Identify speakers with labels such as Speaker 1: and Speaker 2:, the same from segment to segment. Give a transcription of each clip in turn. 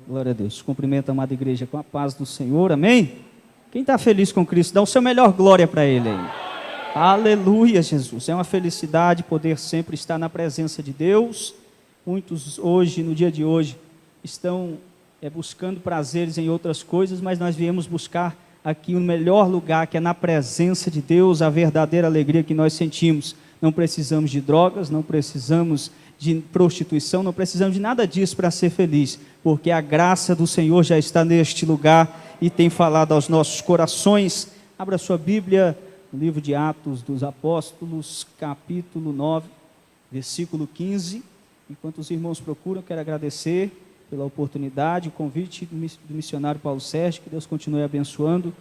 Speaker 1: Glória a Deus. Cumprimento a amada igreja com a paz do Senhor, amém? Quem está feliz com Cristo, dá o seu melhor glória para Ele aí. Aleluia, Jesus. É uma felicidade poder sempre estar na presença de Deus. Muitos hoje, no dia de hoje, estão buscando prazeres em outras coisas, mas nós viemos buscar aqui o melhor lugar, que é na presença de Deus, a verdadeira alegria que nós sentimos. Não precisamos de drogas, não precisamos de prostituição, não precisamos de nada disso para ser feliz, porque a graça do Senhor já está neste lugar e tem falado aos nossos corações. Abra sua Bíblia no livro de Atos dos Apóstolos, capítulo 9, versículo 15. Enquanto os irmãos procuram, quero agradecer pela oportunidade, o convite do missionário Paulo Sérgio, que Deus continue abençoando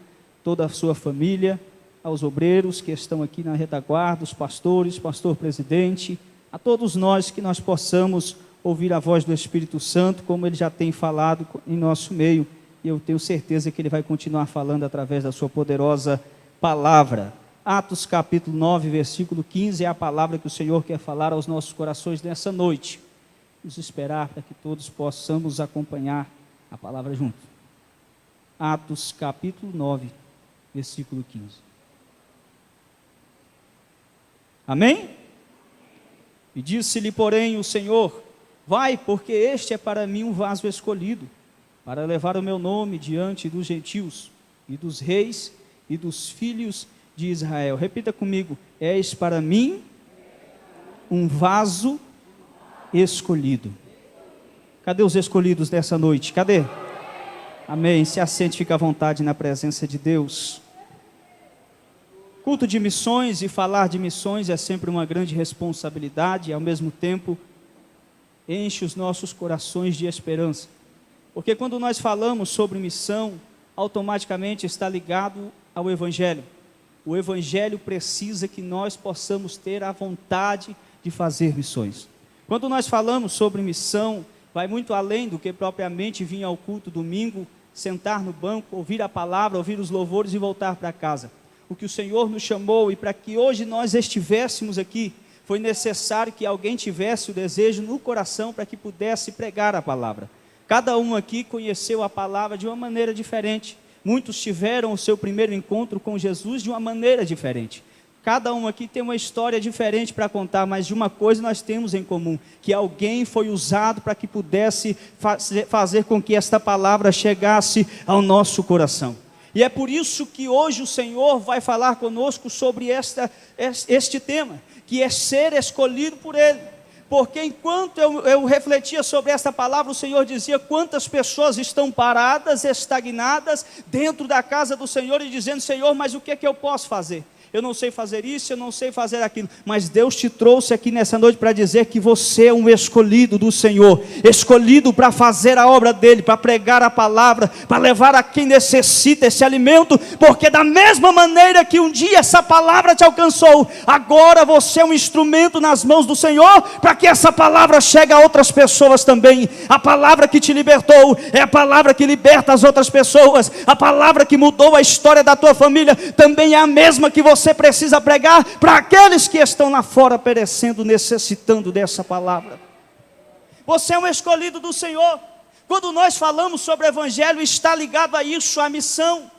Speaker 1: toda a sua família, aos obreiros que estão aqui na retaguarda, os pastores, pastor presidente, a todos nós, que nós possamos ouvir a voz do Espírito Santo, como Ele já tem falado em nosso meio, e eu tenho certeza que Ele vai continuar falando através da sua poderosa palavra. Atos capítulo 9, versículo 15, é a palavra que o Senhor quer falar aos nossos corações nessa noite. Vamos esperar para que todos possamos acompanhar a palavra junto. Atos capítulo 9, versículo 15. Amém? E disse-lhe, porém, o Senhor: vai, porque este é para mim um vaso escolhido, para levar o meu nome diante dos gentios, e dos reis, e dos filhos de Israel. Repita comigo: és para mim um vaso escolhido. Cadê os escolhidos dessa noite? Cadê? Amém. Se assente, fica à vontade na presença de Deus. Culto de missões e falar de missões é sempre uma grande responsabilidade e, ao mesmo tempo, enche os nossos corações de esperança. Porque quando nós falamos sobre missão, automaticamente está ligado ao Evangelho. O Evangelho precisa que nós possamos ter a vontade de fazer missões. Quando nós falamos sobre missão, vai muito além do que propriamente vir ao culto domingo, sentar no banco, ouvir a palavra, ouvir os louvores e voltar para casa. O que o Senhor nos chamou, e para que hoje nós estivéssemos aqui, foi necessário que alguém tivesse o desejo no coração para que pudesse pregar a palavra. Cada um aqui conheceu a palavra de uma maneira diferente. Muitos tiveram o seu primeiro encontro com Jesus de uma maneira diferente. Cada um aqui tem uma história diferente para contar, mas de uma coisa nós temos em comum: que alguém foi usado para que pudesse fazer com que esta palavra chegasse ao nosso coração. E é por isso que hoje o Senhor vai falar conosco sobre este tema, que é ser escolhido por Ele. Porque enquanto eu refletia sobre esta palavra, o Senhor dizia quantas pessoas estão paradas, estagnadas, dentro da casa do Senhor e dizendo: Senhor, mas o que é que eu posso fazer? Eu não sei fazer isso, eu não sei fazer aquilo. Mas Deus te trouxe aqui nessa noite para dizer que você é um escolhido do Senhor, escolhido para fazer a obra dEle, para pregar a palavra, para levar a quem necessita esse alimento, porque da mesma maneira que um dia essa palavra te alcançou, agora você é um instrumento nas mãos do Senhor, para que essa palavra chegue a outras pessoas também. A palavra que te libertou é a palavra que liberta as outras pessoas. A palavra que mudou a história da tua família também é a mesma que você precisa pregar para aqueles que estão lá fora perecendo, necessitando dessa palavra. Você é um escolhido do Senhor. Quando nós falamos sobre o Evangelho, está ligado a isso, a missão.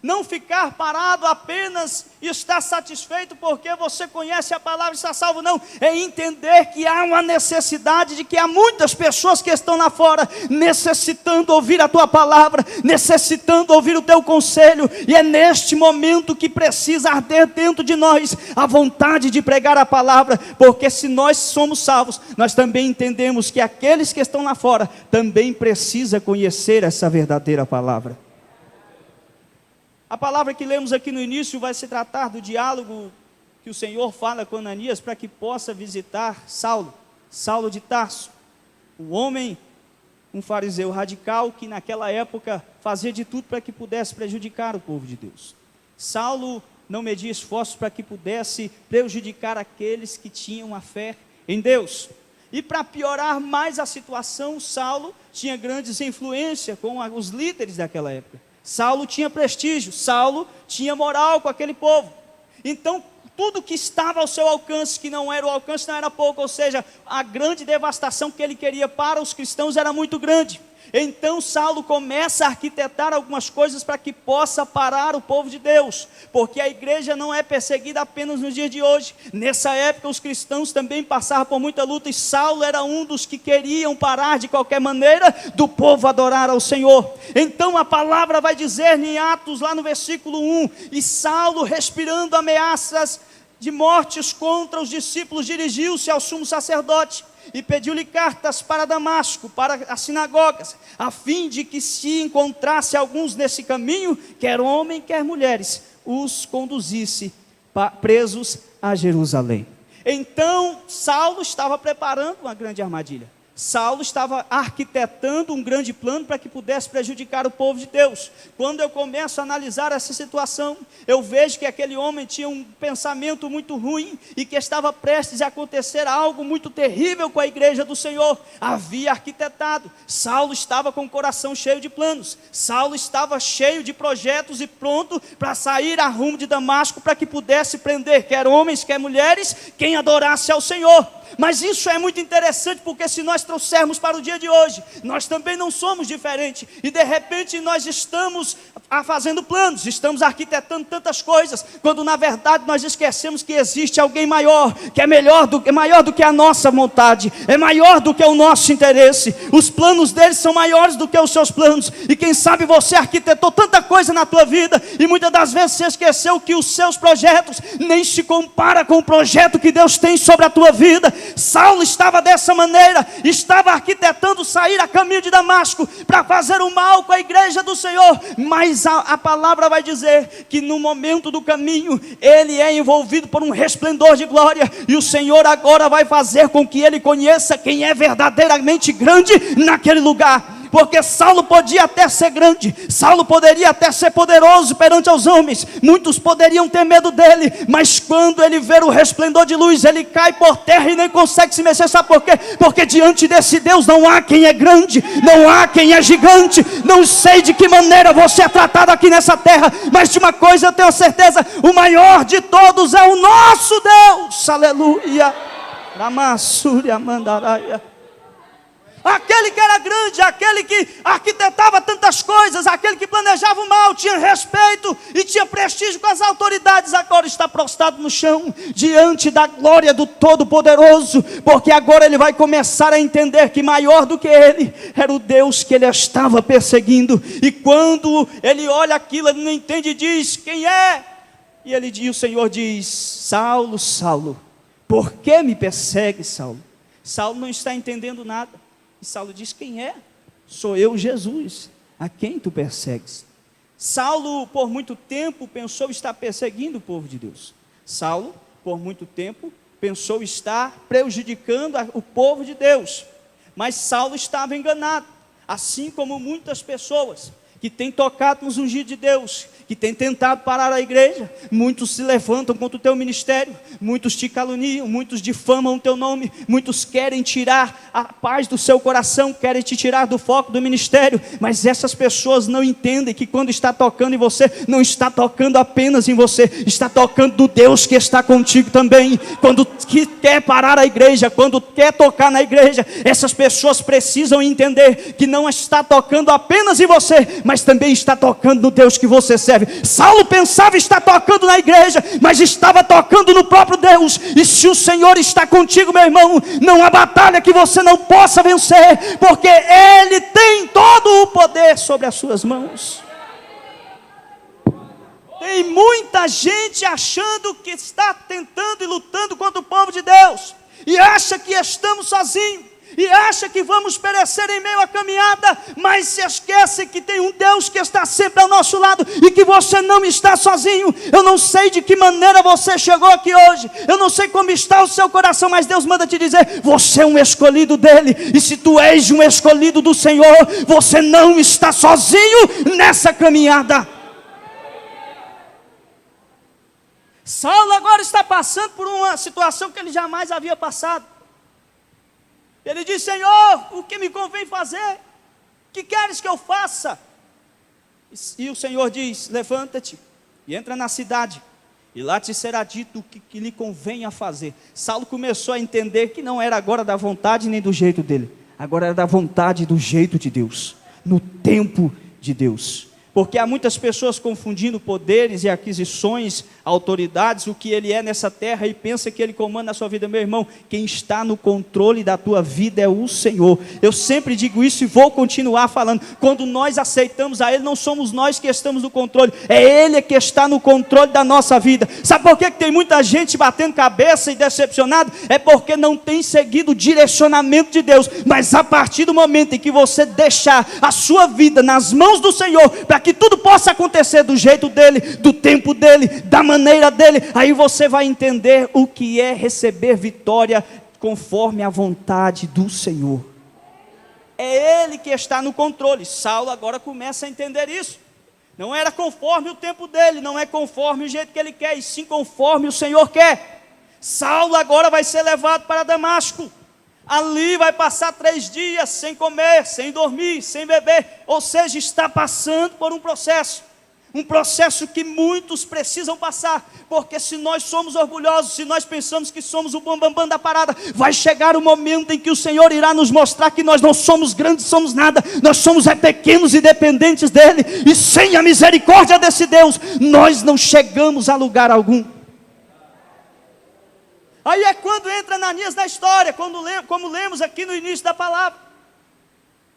Speaker 1: Não ficar parado apenas e estar satisfeito porque você conhece a palavra e está salvo, não. É entender que há uma necessidade, de que há muitas pessoas que estão lá fora necessitando ouvir a tua palavra, necessitando ouvir o teu conselho. E é neste momento que precisa arder dentro de nós a vontade de pregar a palavra. Porque se nós somos salvos, nós também entendemos que aqueles que estão lá fora também precisam conhecer essa verdadeira palavra. A palavra que lemos aqui no início vai se tratar do diálogo que o Senhor fala com Ananias para que possa visitar Saulo de Tarso, um homem, um fariseu radical que naquela época fazia de tudo para que pudesse prejudicar o povo de Deus. Saulo não media esforços para que pudesse prejudicar aqueles que tinham a fé em Deus. E para piorar mais a situação, Saulo tinha grandes influências com os líderes daquela época. Saulo tinha prestígio, Saulo tinha moral com aquele povo. Então, tudo que estava ao seu alcance, que não era o alcance, não era pouco, ou seja, a grande devastação que ele queria para os cristãos era muito grande. Então Saulo começa a arquitetar algumas coisas para que possa parar o povo de Deus, porque a igreja não é perseguida apenas nos dias de hoje. Nessa época os cristãos também passavam por muita luta, e Saulo era um dos que queriam parar de qualquer maneira do povo adorar ao Senhor. Então a palavra vai dizer em Atos, lá no versículo 1, e Saulo, respirando ameaças de mortes contra os discípulos, dirigiu-se ao sumo sacerdote e pediu-lhe cartas para Damasco, para as sinagogas, a fim de que se encontrasse alguns nesse caminho, quer homem, quer mulheres, os conduzisse presos a Jerusalém. Então Saulo estava preparando uma grande armadilha. Saulo estava arquitetando um grande plano para que pudesse prejudicar o povo de Deus. Quando eu começo a analisar essa situação, eu vejo que aquele homem tinha um pensamento muito ruim e que estava prestes a acontecer algo muito terrível com a igreja do Senhor. Havia arquitetado. Saulo estava com o coração cheio de planos. Saulo estava cheio de projetos e pronto para sair a rumo de Damasco, para que pudesse prender quer homens, quer mulheres, quem adorasse ao Senhor. Mas isso é muito interessante, porque se nós trouxermos para o dia de hoje, nós também não somos diferentes, e de repente nós estamos fazendo planos, estamos arquitetando tantas coisas, quando na verdade nós esquecemos que existe alguém maior, que é maior do que a nossa vontade, é maior do que o nosso interesse. Os planos deles são maiores do que os seus planos, e quem sabe você arquitetou tanta coisa na tua vida, e muitas das vezes você esqueceu que os seus projetos nem se compara com o projeto que Deus tem sobre a tua vida. Saulo estava dessa maneira, estava arquitetando sair a caminho de Damasco, para fazer o mal com a igreja do Senhor. Mas a palavra vai dizer que no momento do caminho, ele é envolvido por um resplendor de glória, e o Senhor agora vai fazer com que ele conheça quem é verdadeiramente grande naquele lugar. Porque Saulo podia até ser grande, Saulo poderia até ser poderoso perante aos homens, muitos poderiam ter medo dele, mas quando ele vê o resplendor de luz, ele cai por terra e nem consegue se mexer. Sabe por quê? Porque diante desse Deus não há quem é grande, não há quem é gigante. Não sei de que maneira você é tratado aqui nessa terra, mas de uma coisa eu tenho certeza: o maior de todos é o nosso Deus. Aleluia. Ramassúria mandaraia. Aquele que era grande, aquele que arquitetava tantas coisas, aquele que planejava o mal, tinha respeito e tinha prestígio com as autoridades, agora está prostrado no chão, diante da glória do Todo-Poderoso, porque agora ele vai começar a entender que maior do que ele, era o Deus que ele estava perseguindo. E quando ele olha aquilo, ele não entende e diz: quem é? E o Senhor diz: Saulo, Saulo, por que me persegue, Saulo? Saulo não está entendendo nada. E Saulo diz: quem é? Sou eu, Jesus, a quem tu persegues? Saulo por muito tempo pensou estar perseguindo o povo de Deus. Saulo por muito tempo pensou estar prejudicando o povo de Deus. Mas Saulo estava enganado, assim como muitas pessoas que têm tocado nos ungidos de Deus, que têm tentado parar a igreja. Muitos se levantam contra o teu ministério, muitos te caluniam, muitos difamam o teu nome, muitos querem tirar a paz do seu coração, querem te tirar do foco do ministério. Mas essas pessoas não entendem que quando está tocando em você, não está tocando apenas em você, está tocando no Deus que está contigo também. Quando quer parar a igreja, quando quer tocar na igreja, essas pessoas precisam entender que não está tocando apenas em você, mas também está tocando no Deus que você serve. Saulo pensava estar tocando na igreja, mas estava tocando no próprio Deus. E se o Senhor está contigo, meu irmão, não há batalha que você não possa vencer, porque Ele tem todo o poder sobre as suas mãos. Tem muita gente achando que está tentando e lutando contra o povo de Deus, e acha que estamos sozinhos, e acha que vamos perecer em meio à caminhada, mas se esquece que tem um Deus que está sempre ao nosso lado, e que você não está sozinho. Eu não sei de que maneira você chegou aqui hoje, eu não sei como está o seu coração, mas Deus manda te dizer: você é um escolhido dele, e se tu és um escolhido do Senhor, você não está sozinho nessa caminhada. Saulo agora está passando por uma situação que ele jamais havia passado. Ele diz: Senhor, o que me convém fazer? Que queres que eu faça? E o Senhor diz: levanta-te e entra na cidade, e lá te será dito o que lhe convém a fazer. Saulo começou a entender que não era agora da vontade nem do jeito dele, agora era da vontade e do jeito de Deus. no tempo de Deus. Porque há muitas pessoas confundindo poderes e aquisições, autoridades, o que ele é nessa terra, e pensa que ele comanda a sua vida. Meu irmão, quem está no controle da tua vida é o Senhor. Eu sempre digo isso e vou continuar falando. Quando nós aceitamos a Ele, não somos nós que estamos no controle, é Ele que está no controle da nossa vida. Sabe por que tem muita gente batendo cabeça e decepcionado? É porque não tem seguido o direcionamento de Deus. Mas a partir do momento em que você deixar a sua vida nas mãos do Senhor, para que tudo possa acontecer do jeito dele, do tempo dele, da maneira dele, aí você vai entender o que é receber vitória conforme a vontade do Senhor. É Ele que está no controle. Saulo agora começa a entender isso. Não era conforme o tempo dele, não é conforme o jeito que ele quer, e sim conforme o Senhor quer. Saulo agora vai ser levado para Damasco. Ali vai passar 3 dias sem comer, sem dormir, sem beber. Ou seja, está passando por um processo que muitos precisam passar, porque se nós somos orgulhosos, se nós pensamos que somos o bambambam da parada, vai chegar o momento em que o Senhor irá nos mostrar que nós não somos grandes, somos nada, nós somos pequenos e dependentes dEle, e sem a misericórdia desse Deus, nós não chegamos a lugar algum. Aí é quando entra Ananias na história, como lemos aqui no início da palavra.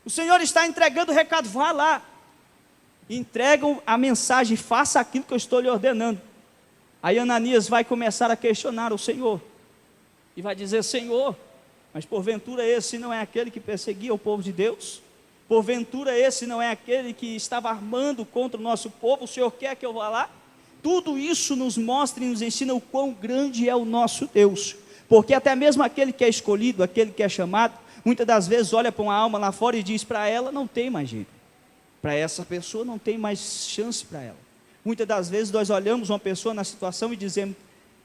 Speaker 1: O Senhor está entregando o recado, vá lá. Entregam a mensagem, faça aquilo que eu estou lhe ordenando. Aí Ananias vai começar a questionar o Senhor. E vai dizer, Senhor, mas porventura esse não é aquele que perseguia o povo de Deus? Porventura esse não é aquele que estava armando contra o nosso povo? O Senhor quer que eu vá lá? Tudo isso nos mostra e nos ensina o quão grande é o nosso Deus. Porque até mesmo aquele que é escolhido, aquele que é chamado, muitas das vezes olha para uma alma lá fora e diz para ela, não tem mais jeito. Para essa pessoa não tem mais chance para ela. Muitas das vezes nós olhamos uma pessoa na situação e dizemos,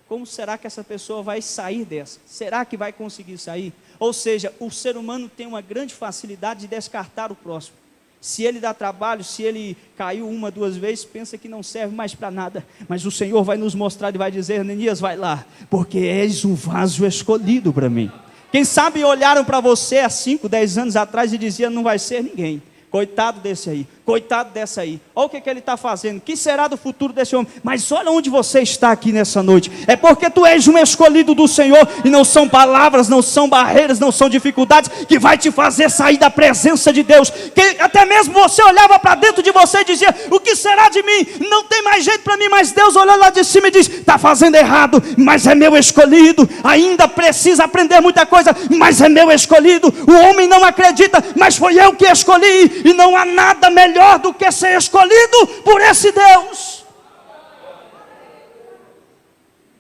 Speaker 1: como será que essa pessoa vai sair dessa? Será que vai conseguir sair? Ou seja, o ser humano tem uma grande facilidade de descartar o próximo. Se ele dá trabalho, se ele caiu 1, 2 vezes, pensa que não serve mais para nada. Mas o Senhor vai nos mostrar e vai dizer, Ananias, vai lá, porque és um vaso escolhido para mim. Quem sabe olharam para você há 5, 10 anos atrás e diziam, não vai ser ninguém. Coitado desse aí, coitado dessa aí, olha o que ele está fazendo, o que será do futuro desse homem? Mas olha onde você está aqui nessa noite, é porque tu és um escolhido do Senhor, e não são palavras, não são barreiras, não são dificuldades, que vai te fazer sair da presença de Deus, que até mesmo você olhava para dentro de você e dizia, o que será de mim? Não tem mais jeito para mim, mas Deus olhou lá de cima e diz, está fazendo errado, mas é meu escolhido, ainda precisa aprender muita coisa, mas é meu escolhido, o homem não acredita, mas foi eu que escolhi, e não há nada melhor do que ser escolhido por esse Deus.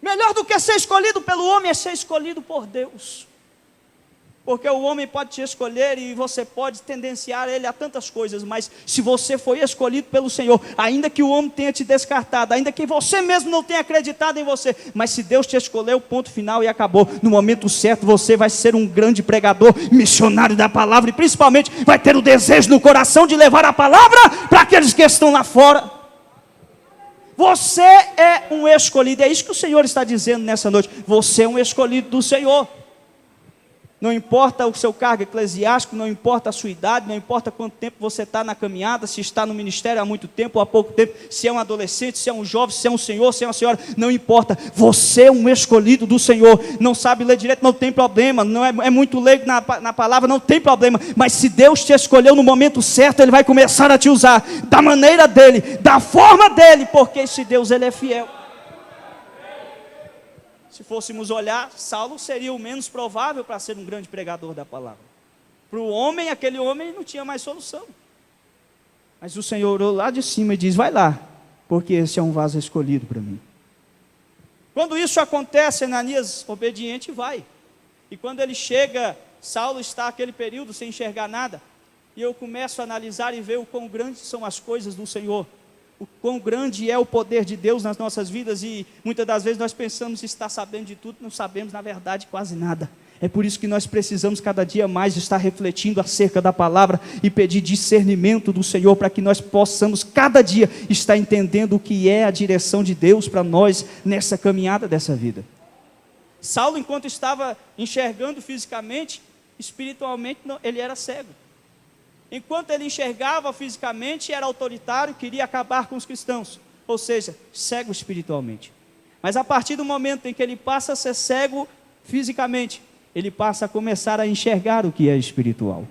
Speaker 1: Melhor do que ser escolhido pelo homem é ser escolhido por Deus. Porque o homem pode te escolher e você pode tendenciar ele a tantas coisas, mas se você foi escolhido pelo Senhor, ainda que o homem tenha te descartado, ainda que você mesmo não tenha acreditado em você, mas se Deus te escolheu, ponto final e acabou. No momento certo você vai ser um grande pregador, missionário da palavra, e principalmente vai ter o desejo no coração de levar a palavra para aqueles que estão lá fora. Você é um escolhido, é isso que o Senhor está dizendo nessa noite, você é um escolhido do Senhor. Não importa o seu cargo eclesiástico, não importa a sua idade, não importa quanto tempo você está na caminhada, se está no ministério há muito tempo ou há pouco tempo, se é um adolescente, se é um jovem, se é um senhor, se é uma senhora, não importa, você é um escolhido do Senhor. Não sabe ler direito, não tem problema, não é muito leigo na palavra, não tem problema, mas se Deus te escolheu no momento certo, Ele vai começar a te usar, da maneira dEle, da forma dEle, porque esse Deus, Ele é fiel. Se fôssemos olhar, Saulo seria o menos provável para ser um grande pregador da palavra. Para o homem, aquele homem não tinha mais solução. Mas o Senhor orou lá de cima e diz, vai lá, porque esse é um vaso escolhido para mim. Quando isso acontece, Ananias, obediente, vai. E quando ele chega, Saulo está aquele período sem enxergar nada. E eu começo a analisar e ver o quão grandes são as coisas do Senhor. O quão grande é o poder de Deus nas nossas vidas, e muitas das vezes nós pensamos estar sabendo de tudo, não sabemos na verdade quase nada. É por isso que nós precisamos cada dia mais estar refletindo acerca da palavra e pedir discernimento do Senhor, para que nós possamos cada dia estar entendendo o que é a direção de Deus para nós nessa caminhada dessa vida. Saulo, enquanto estava enxergando fisicamente, espiritualmente ele era cego. Enquanto ele enxergava fisicamente, era autoritário, queria acabar com os cristãos, ou seja, cego espiritualmente. Mas a partir do momento em que ele passa a ser cego fisicamente, ele passa a começar a enxergar o que é espiritual.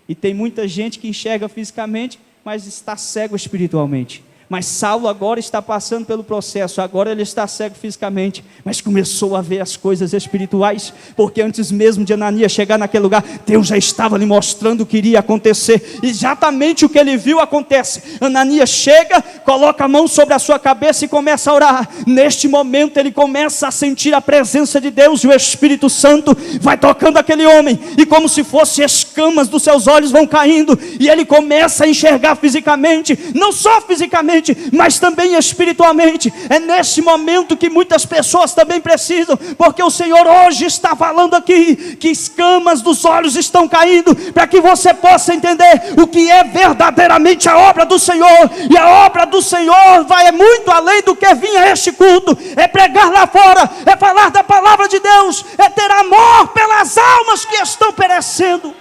Speaker 1: E tem muita gente que enxerga fisicamente, mas está cego espiritualmente. Mas Saulo agora está passando pelo processo, agora ele está cego fisicamente, mas começou a ver as coisas espirituais, porque antes mesmo de Ananias chegar naquele lugar, Deus já estava lhe mostrando o que iria acontecer, exatamente o que ele viu acontece. Ananias chega, coloca a mão sobre a sua cabeça e começa a orar. Neste momento ele começa a sentir a presença de Deus, e o Espírito Santo vai tocando aquele homem, e como se fossem escamas dos seus olhos vão caindo, e ele começa a enxergar fisicamente, não só fisicamente, mas também espiritualmente. É nesse momento que muitas pessoas também precisam, porque o Senhor hoje está falando aqui, que escamas dos olhos estão caindo, para que você possa entender o que é verdadeiramente a obra do Senhor. E a obra do Senhor vai muito além do que vir a este culto, é pregar lá fora, é falar da palavra de Deus, é ter amor pelas almas que estão perecendo.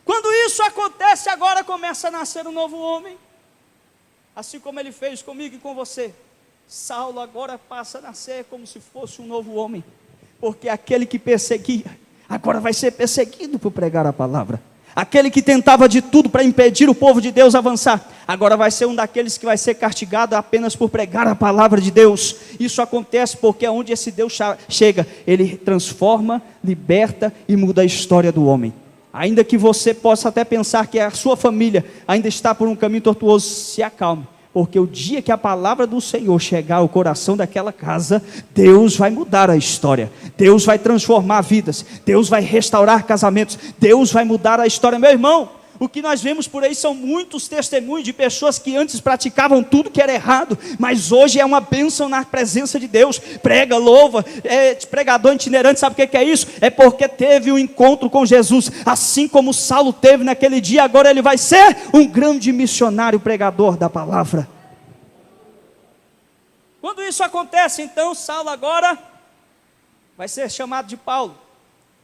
Speaker 1: Quando isso acontece, agora começa a nascer um novo homem, assim como ele fez comigo e com você. Saulo agora passa a nascer como se fosse um novo homem, porque aquele que perseguia, agora vai ser perseguido por pregar a palavra. Aquele que tentava de tudo para impedir o povo de Deus avançar, agora vai ser um daqueles que vai ser castigado apenas por pregar a palavra de Deus. Isso acontece porque onde esse Deus chega, ele transforma, liberta e muda a história do homem. Ainda que você possa até pensar que a sua família ainda está por um caminho tortuoso, se acalme, porque o dia que a palavra do Senhor chegar ao coração daquela casa, Deus vai mudar a história, Deus vai transformar vidas, Deus vai restaurar casamentos, Deus vai mudar a história. Meu irmão, o que nós vemos por aí são muitos testemunhos de pessoas que antes praticavam tudo que era errado, mas hoje é uma bênção na presença de Deus, prega, louva, é pregador itinerante. Sabe o que é isso? É porque teve um encontro com Jesus, assim como Saulo teve naquele dia, agora ele vai ser um grande missionário pregador da palavra. Quando isso acontece, então Saulo agora vai ser chamado de Paulo,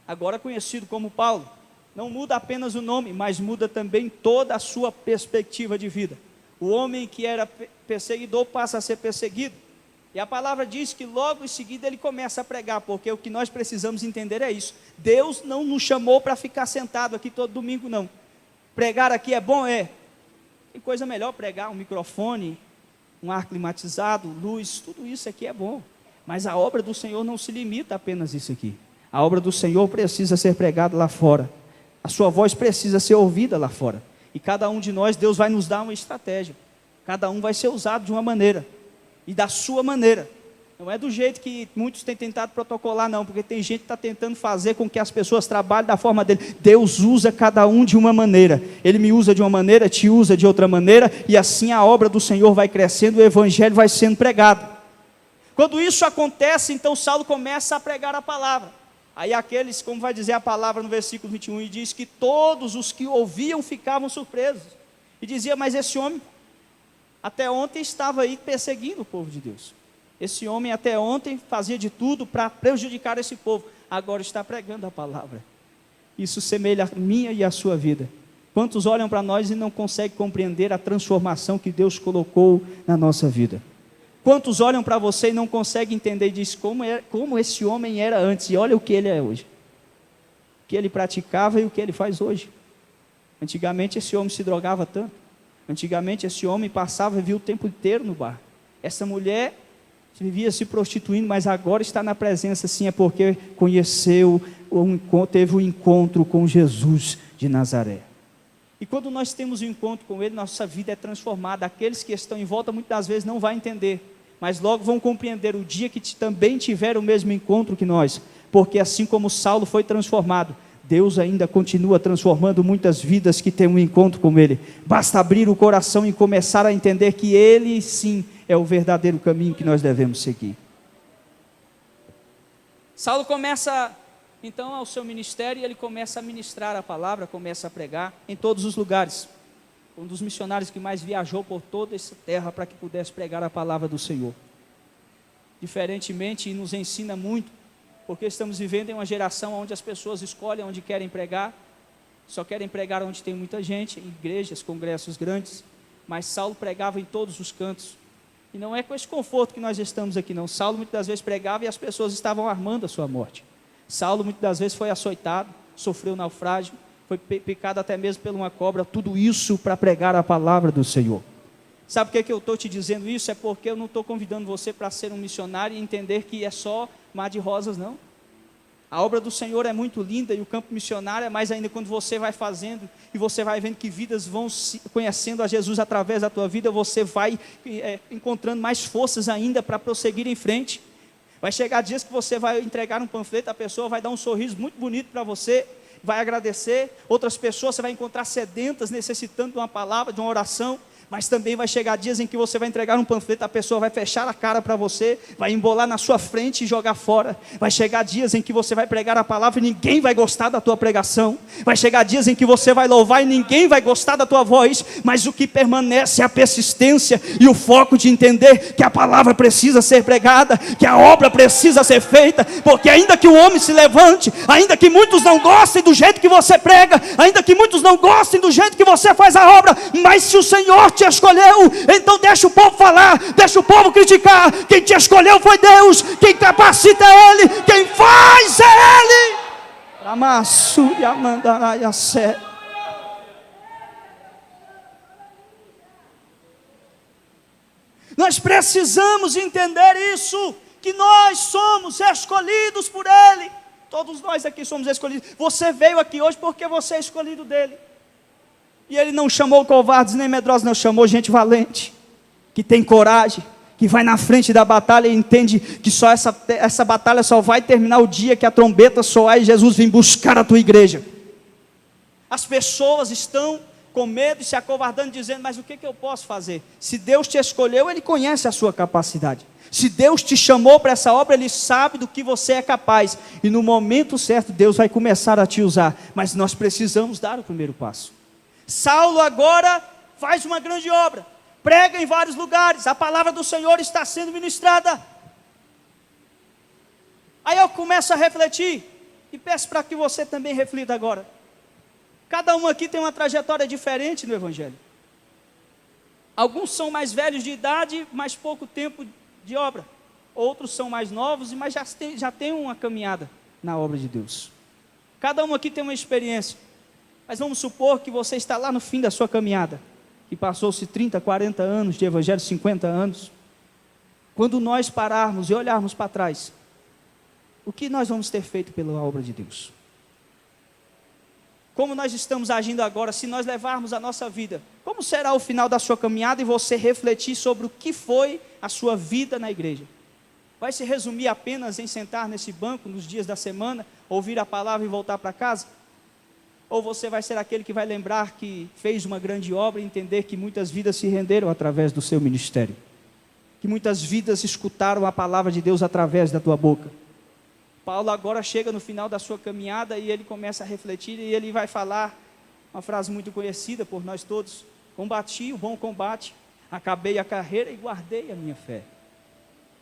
Speaker 1: agora conhecido como Paulo. Não muda apenas o nome, mas muda também toda a sua perspectiva de vida. O homem que era perseguidor passa a ser perseguido. E a palavra diz que logo em seguida ele começa a pregar, porque o que nós precisamos entender é isso. Deus não nos chamou para ficar sentado aqui todo domingo, não. Pregar aqui é bom? É. Tem coisa melhor pregar, um microfone, um ar climatizado, luz, tudo isso aqui é bom. Mas a obra do Senhor não se limita a apenas isso aqui. A obra do Senhor precisa ser pregada lá fora. A sua voz precisa ser ouvida lá fora. E cada um de nós, Deus vai nos dar uma estratégia. Cada um vai ser usado de uma maneira. E da sua maneira. Não é do jeito que muitos têm tentado protocolar, não. Porque tem gente que está tentando fazer com que as pessoas trabalhem da forma dele. Deus usa cada um de uma maneira. Ele me usa de uma maneira, te usa de outra maneira. E assim a obra do Senhor vai crescendo, o evangelho vai sendo pregado. Quando isso acontece, então Saulo começa a pregar a palavra. Aí aqueles, como vai dizer a palavra no versículo 21, e diz que todos os que ouviam ficavam surpresos. E dizia, mas esse homem até ontem estava aí perseguindo o povo de Deus. Esse homem até ontem fazia de tudo para prejudicar esse povo. Agora está pregando a palavra. Isso semelha a minha e a sua vida. Quantos olham para nós e não conseguem compreender a transformação que Deus colocou na nossa vida? Quantos olham para você e não conseguem entender e dizem como esse homem era antes, e olha o que ele é hoje. O que ele praticava e o que ele faz hoje. Antigamente esse homem se drogava tanto. Antigamente esse homem passava e vivia o tempo inteiro no bar. Essa mulher vivia se prostituindo, mas agora está na presença, sim, é porque conheceu, teve um encontro com Jesus de Nazaré. E quando nós temos um encontro com Ele, nossa vida é transformada. Aqueles que estão em volta muitas das vezes não vão entender, mas logo vão compreender o dia que também tiveram o mesmo encontro que nós, porque assim como Saulo foi transformado, Deus ainda continua transformando muitas vidas que têm um encontro com Ele. Basta abrir o coração e começar a entender que Ele sim é o verdadeiro caminho que nós devemos seguir. Saulo começa então ao seu ministério, e ele começa a ministrar a palavra, começa a pregar em todos os lugares. Um dos missionários que mais viajou por toda essa terra para que pudesse pregar a palavra do Senhor. Diferentemente, e nos ensina muito, Porque estamos vivendo em uma geração onde as pessoas escolhem onde querem pregar, só querem pregar onde tem muita gente, em igrejas, congressos grandes, mas Saulo pregava em todos os cantos. E não é com esse conforto que nós estamos aqui, não. Saulo muitas das vezes pregava e as pessoas estavam armando a sua morte. Saulo muitas das vezes foi açoitado, sofreu naufrágio, foi picado até mesmo por uma cobra, tudo isso para pregar a palavra do Senhor. Sabe por que eu estou te dizendo isso? É porque eu não estou convidando você para ser um missionário e entender que é só mar de rosas, não. A obra do Senhor é muito linda e o campo missionário é mais ainda quando você vai fazendo e você vai vendo que vidas vão conhecendo a Jesus através da tua vida, você vai encontrando mais forças ainda para prosseguir em frente. Vai chegar dias que você vai entregar um panfleto, a pessoa vai dar um sorriso muito bonito para você, vai agradecer. Outras pessoas você vai encontrar sedentas, necessitando de uma palavra, de uma oração. Mas também vai chegar dias em que você vai entregar um panfleto, a pessoa vai fechar a cara para você, vai embolar na sua frente e jogar fora. Vai chegar dias em que você vai pregar a palavra e ninguém vai gostar da tua pregação. Vai chegar dias em que você vai louvar e ninguém vai gostar da tua voz. Mas o que permanece é a persistência e o foco de entender que a palavra precisa ser pregada, que a obra precisa ser feita. Porque ainda que o homem se levante, ainda que muitos não gostem do jeito que você prega, ainda que muitos não gostem do jeito que você faz a obra, mas se o Senhor te escolheu, então deixa o povo falar, deixa o povo criticar. Quem te escolheu foi Deus, quem capacita é Ele, quem faz é Ele. Nós precisamos entender isso, que nós somos escolhidos por Ele. Todos nós aqui somos escolhidos. Você veio aqui hoje porque você é escolhido dEle. E Ele não chamou covardes nem medrosos, não, chamou gente valente, que tem coragem, que vai na frente da batalha e entende que só essa batalha só vai terminar o dia que a trombeta soar e Jesus vir buscar a tua igreja. As pessoas estão com medo e se acovardando, dizendo, mas o que eu posso fazer? Se Deus te escolheu, Ele conhece a sua capacidade. Se Deus te chamou para essa obra, Ele sabe do que você é capaz. E no momento certo, Deus vai começar a te usar. Mas nós precisamos dar o primeiro passo. Saulo agora faz uma grande obra, prega em vários lugares, a palavra do Senhor está sendo ministrada. Aí eu começo a refletir, e peço para que você também reflita agora. Cada um aqui tem uma trajetória diferente no Evangelho. Alguns são mais velhos de idade, mais pouco tempo de obra. Outros são mais novos, mas já tem uma caminhada na obra de Deus. Cada um aqui tem uma experiência. Mas vamos supor que você está lá no fim da sua caminhada, que passou-se 30, 40 anos de Evangelho, 50 anos. Quando nós pararmos e olharmos para trás, o que nós vamos ter feito pela obra de Deus? Como nós estamos agindo agora, se nós levarmos a nossa vida, como será o final da sua caminhada e você refletir sobre o que foi a sua vida na igreja? Vai se resumir apenas em sentar nesse banco nos dias da semana, ouvir a palavra e voltar para casa? Ou você vai ser aquele que vai lembrar que fez uma grande obra e entender que muitas vidas se renderam através do seu ministério? Que muitas vidas escutaram a palavra de Deus através da tua boca? Paulo agora chega no final da sua caminhada e ele começa a refletir e ele vai falar uma frase muito conhecida por nós todos: combati o bom combate, acabei a carreira e guardei a minha fé.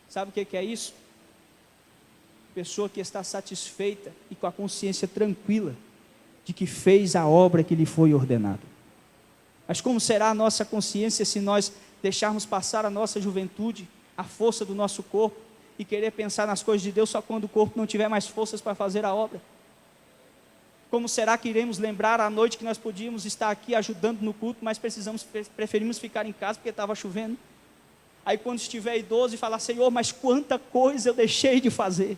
Speaker 1: Sabe o que é isso? Pessoa que está satisfeita e com a consciência tranquila de que fez a obra que lhe foi ordenada. Mas como será a nossa consciência se nós deixarmos passar a nossa juventude, a força do nosso corpo, e querer pensar nas coisas de Deus só quando o corpo não tiver mais forças para fazer a obra? Como será que iremos lembrar a noite que nós podíamos estar aqui ajudando no culto, mas preferimos ficar em casa porque estava chovendo? Aí quando estiver idoso e falar, Senhor, mas quanta coisa eu deixei de fazer,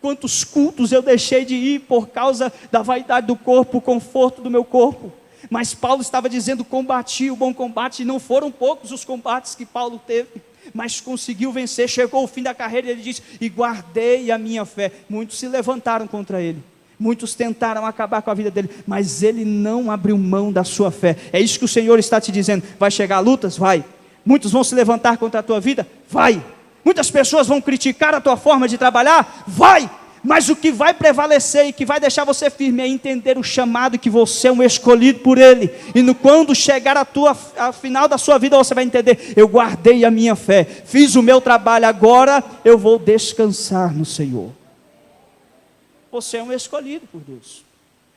Speaker 1: quantos cultos eu deixei de ir por causa da vaidade do corpo, o conforto do meu corpo. Mas Paulo estava dizendo, combati o bom combate, e não foram poucos os combates que Paulo teve, mas conseguiu vencer, chegou ao fim da carreira e ele disse, e guardei a minha fé. Muitos se levantaram contra ele, muitos tentaram acabar com a vida dele, mas ele não abriu mão da sua fé. É isso que o Senhor está te dizendo. Vai chegar lutas? Vai. Muitos vão se levantar contra a tua vida? Vai. Muitas pessoas vão criticar a tua forma de trabalhar? Vai. Mas o que vai prevalecer e que vai deixar você firme é entender o chamado, que você é um escolhido por Ele. E quando chegar a final da sua vida, você vai entender, eu guardei a minha fé, fiz o meu trabalho, agora eu vou descansar no Senhor. você é um escolhido por Deus.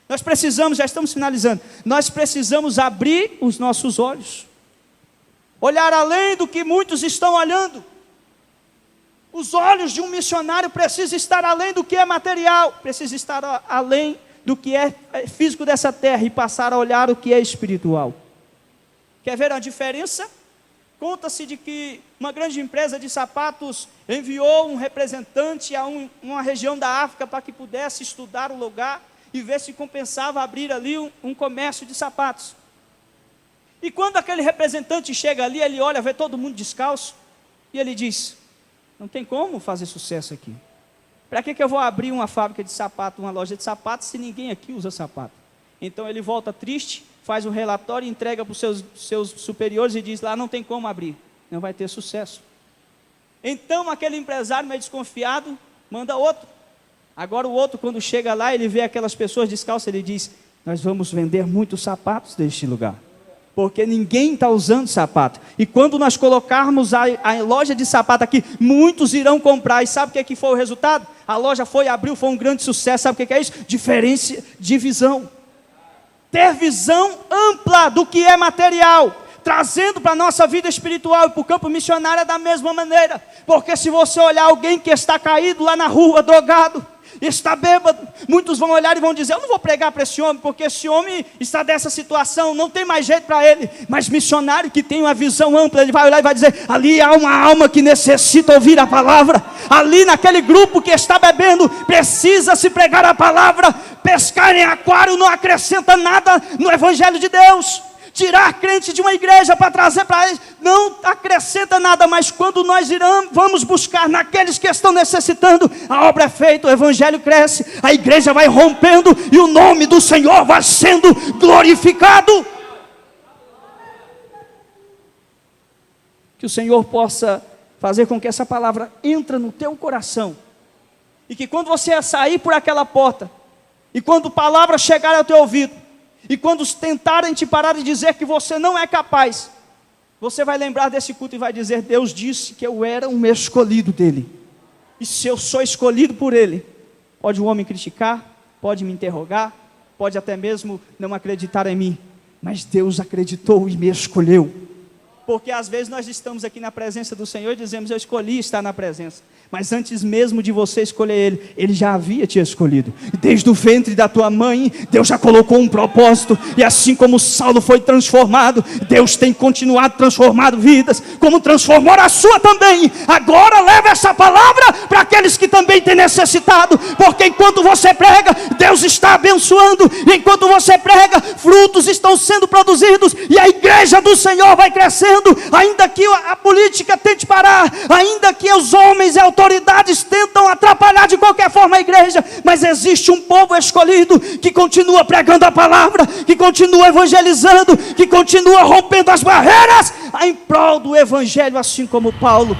Speaker 1: Nós precisamos, já estamos finalizando, nós precisamos abrir os nossos olhos, olhar além do que muitos estão olhando. Os olhos de um missionário precisam estar além do que é material, precisam estar além do que é físico dessa terra e passar a olhar o que é espiritual. Quer ver a diferença? Conta-se de que uma grande empresa de sapatos enviou um representante a uma região da África para que pudesse estudar o lugar e ver se compensava abrir ali um comércio de sapatos. E quando aquele representante chega ali, ele olha, vê todo mundo descalço, e ele diz: não tem como fazer sucesso aqui. Para que eu vou abrir uma fábrica de sapato, uma loja de sapatos, se ninguém aqui usa sapato? Então ele volta triste, faz um relatório, entrega para os seus superiores e diz: lá não tem como abrir, não vai ter sucesso. Então aquele empresário meio desconfiado, manda outro. Agora o outro, quando chega lá, ele vê aquelas pessoas descalças, ele diz: nós vamos vender muitos sapatos deste lugar, porque ninguém está usando sapato. E quando nós colocarmos a loja de sapato aqui, muitos irão comprar. E sabe o que foi o resultado? A loja abriu, foi um grande sucesso. Sabe o que é isso? Diferença de visão. Ter visão ampla do que é material, trazendo para a nossa vida espiritual e para o campo missionário é da mesma maneira. Porque se você olhar alguém que está caído lá na rua, drogado, está bêbado, muitos vão olhar e vão dizer: eu não vou pregar para esse homem, porque esse homem está dessa situação, não tem mais jeito para ele. Mas missionário que tem uma visão ampla, ele vai olhar e vai dizer: ali há uma alma que necessita ouvir a palavra, ali naquele grupo que está bebendo, precisa se pregar a palavra. Pescar em aquário não acrescenta nada no evangelho de Deus. Tirar crente de uma igreja para trazer para eles não acrescenta nada, mas quando nós vamos buscar naqueles que estão necessitando, a obra é feita, o evangelho cresce, a igreja vai rompendo e o nome do Senhor vai sendo glorificado. Que o Senhor possa fazer com que essa palavra entre no teu coração, e que quando você sair por aquela porta, e quando a palavra chegar ao teu ouvido, e quando tentarem te parar e dizer que você não é capaz, você vai lembrar desse culto e vai dizer: Deus disse que eu era um escolhido dele. E se eu sou escolhido por ele, pode o homem criticar, pode me interrogar, pode até mesmo não acreditar em mim, mas Deus acreditou e me escolheu. Porque às vezes nós estamos aqui na presença do Senhor e dizemos: eu escolhi estar na presença. Mas antes mesmo de você escolher Ele, Ele já havia te escolhido. Desde o ventre da tua mãe, Deus já colocou um propósito. E assim como Saulo foi transformado, Deus tem continuado transformando vidas, como transformou a sua também. Agora leva essa palavra para aqueles que também têm necessitado. Porque enquanto você prega, Deus está abençoando. Enquanto você prega, frutos estão sendo produzidos. E a igreja do Senhor vai crescendo. Ainda que a política tente parar, ainda que os homens e autoridades tentam atrapalhar de qualquer forma a igreja, mas existe um povo escolhido que continua pregando a palavra, que continua evangelizando, que continua rompendo as barreiras em prol do evangelho, assim como Paulo.